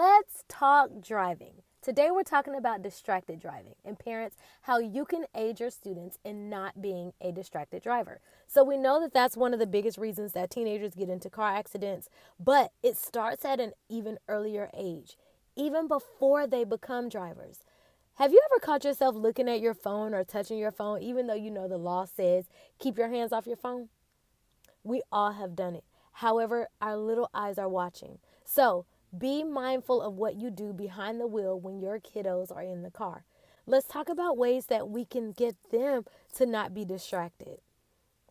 Let's talk driving. Today we're talking about distracted driving and parents, how you can aid your students in not being a distracted driver. So we know that that's one of the biggest reasons that teenagers get into car accidents, but it starts at an even earlier age, even before they become drivers. Have you ever caught yourself looking at your phone or touching your phone even though you know the law says keep your hands off your phone? We all have done it. However, our little eyes are watching. So be mindful of what you do behind the wheel when your kiddos are in the car. Let's talk about ways that we can get them to not be distracted.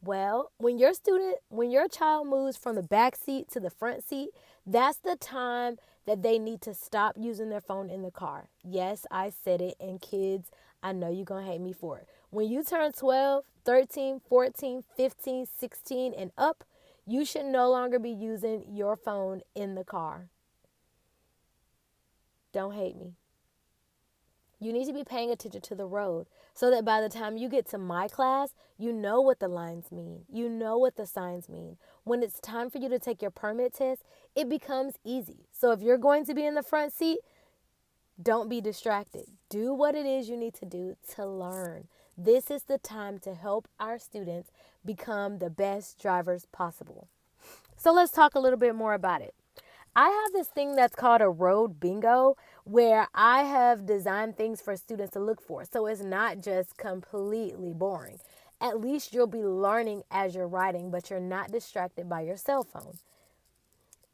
Well, when your child moves from the back seat to the front seat, that's the time that they need to stop using their phone in the car. Yes, I said it, and kids, I know you're going to hate me for it. When you turn 12, 13, 14, 15, 16, and up, you should no longer be using your phone in the car. Don't hate me. You need to be paying attention to the road so that by the time you get to my class, you know what the lines mean. You know what the signs mean. When it's time for you to take your permit test, it becomes easy. So if you're going to be in the front seat, don't be distracted. Do what it is you need to do to learn. This is the time to help our students become the best drivers possible. So let's talk a little bit more about it. I have this thing that's called a road bingo where I have designed things for students to look for. So it's not just completely boring. At least you'll be learning as you're riding, but you're not distracted by your cell phone.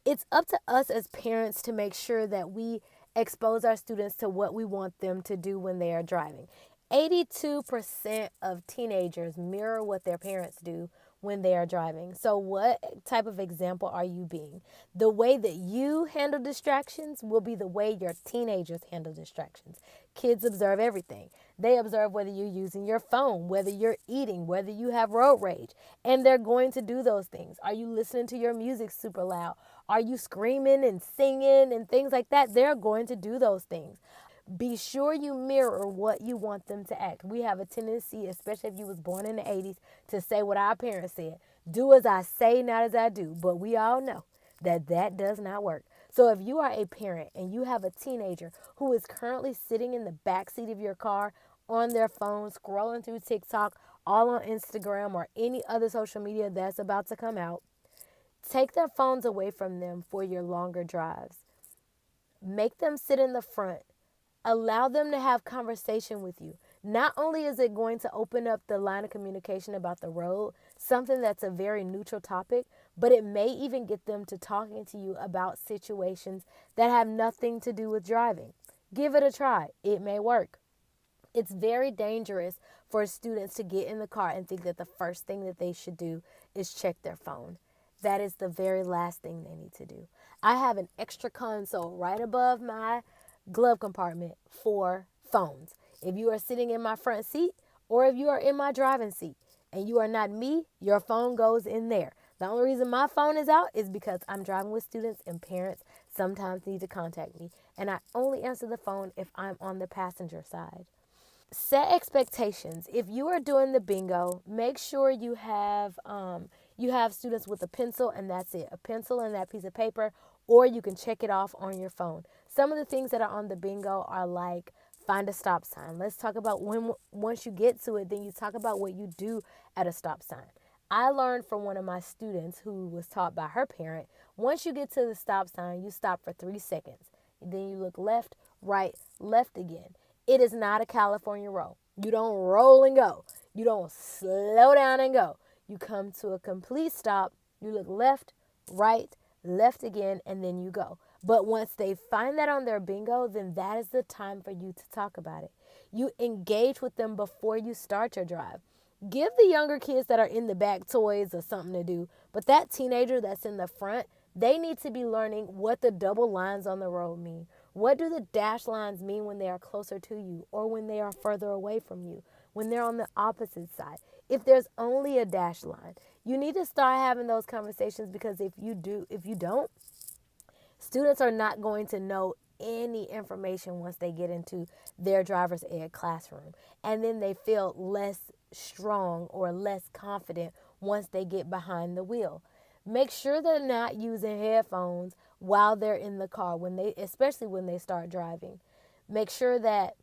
It's up to us as parents to make sure that we expose our students to what we want them to do when they are driving. 82% of teenagers mirror what their parents do when they are driving. So what type of example are you being? The way that you handle distractions will be the way your teenagers handle distractions. Kids observe everything. They observe whether you're using your phone, whether you're eating, whether you have road rage, and they're going to do those things. Are you listening to your music super loud? Are you screaming and singing and things like that? They're going to do those things. Be sure you mirror what you want them to act. We have a tendency, especially if you was born in the 80s, to say what our parents said. Do as I say, not as I do. But we all know that that does not work. So if you are a parent and you have a teenager who is currently sitting in the back seat of your car on their phone, scrolling through TikTok, all on Instagram or any other social media that's about to come out, take their phones away from them for your longer drives. Make them sit in the front. Allow them to have conversation with you. Not only is it going to open up the line of communication about the road, something that's a very neutral topic, but it may even get them to talking to you about situations that have nothing to do with driving. Give it a try. It may work. It's very dangerous for students to get in the car and think that the first thing that they should do is check their phone. That is the very last thing they need to do. I have an extra console right above my glove compartment for phones. If you are sitting in my front seat or if you are in my driving seat and you are not me, your phone goes in there. The only reason my phone is out is because I'm driving with students and parents sometimes need to contact me. And I only answer the phone if I'm on the passenger side. Set expectations. If you are doing the bingo, make sure you have students with a pencil and that's it. A pencil and that piece of paper, or you can check it off on your phone. Some of the things that are on the bingo are like find a stop sign. Let's talk about when once you get to it, then you talk about what you do at a stop sign. I learned from one of my students who was taught by her parent, once you get to the stop sign, you stop for 3 seconds. Then you look left, right, left again. It is not a California roll. You don't roll and go. You don't slow down and go. You come to a complete stop. You look left, right, left again, and then you go. But once they find that on their bingo, then that is the time for you to talk about it. You engage with them before you start your drive. Give the younger kids that are in the back toys or something to do. But that teenager that's in the front, they need to be learning what the double lines on the road mean. What do the dash lines mean when they are closer to you or when they are further away from you, when they're on the opposite side? If there's only a dash line, you need to start having those conversations because if you don't, students are not going to know any information once they get into their driver's ed classroom. And then they feel less strong or less confident once they get behind the wheel. Make sure they're not using headphones while they're in the car, especially when they start driving. Make sure that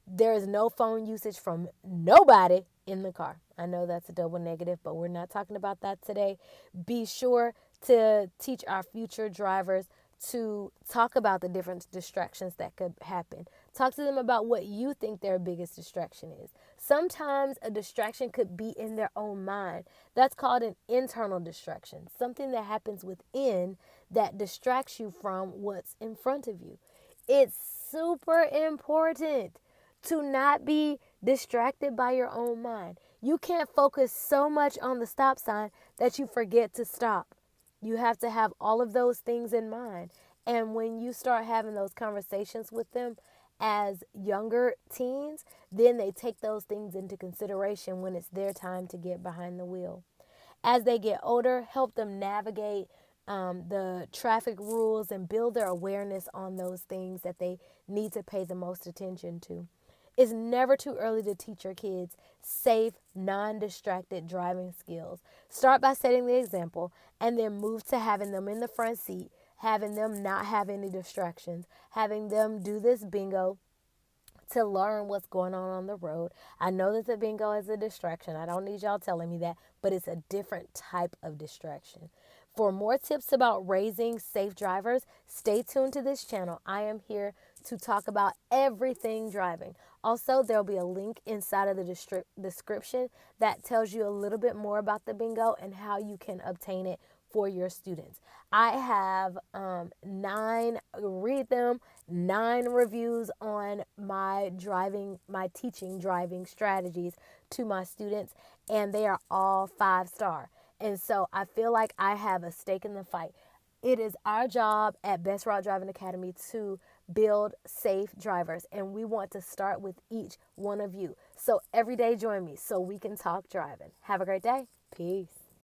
there is no phone usage from nobody in the car. I know that's a double negative, but we're not talking about that today. Be sure to teach our future drivers to talk about the different distractions that could happen. Talk to them about what you think their biggest distraction is. Sometimes a distraction could be in their own mind. That's called an internal distraction, something that happens within that distracts you from what's in front of you. It's super important to not be distracted by your own mind. You can't focus so much on the stop sign that you forget to stop. You have to have all of those things in mind. And when you start having those conversations with them as younger teens, then they take those things into consideration when it's their time to get behind the wheel. As they get older, help them navigate the traffic rules and build their awareness on those things that they need to pay the most attention to. It's never too early to teach your kids safe, non distracted driving skills. Start by setting the example and then move to having them in the front seat, having them not have any distractions, having them do this bingo to learn what's going on the road. I know that the bingo is a distraction. I don't need y'all telling me that, but it's a different type of distraction. For more tips about raising safe drivers, stay tuned to this channel. I am here to talk about everything driving. Also, there'll be a link inside of the description that tells you a little bit more about the bingo and how you can obtain it for your students. I have read them, 9 reviews on my teaching driving strategies to my students, and they are all 5-star. And so I feel like I have a stake in the fight. It is our job at Best Route Driving Academy to build safe drivers, and we want to start with each one of you. So every day join me so we can talk driving. Have a great day. Peace.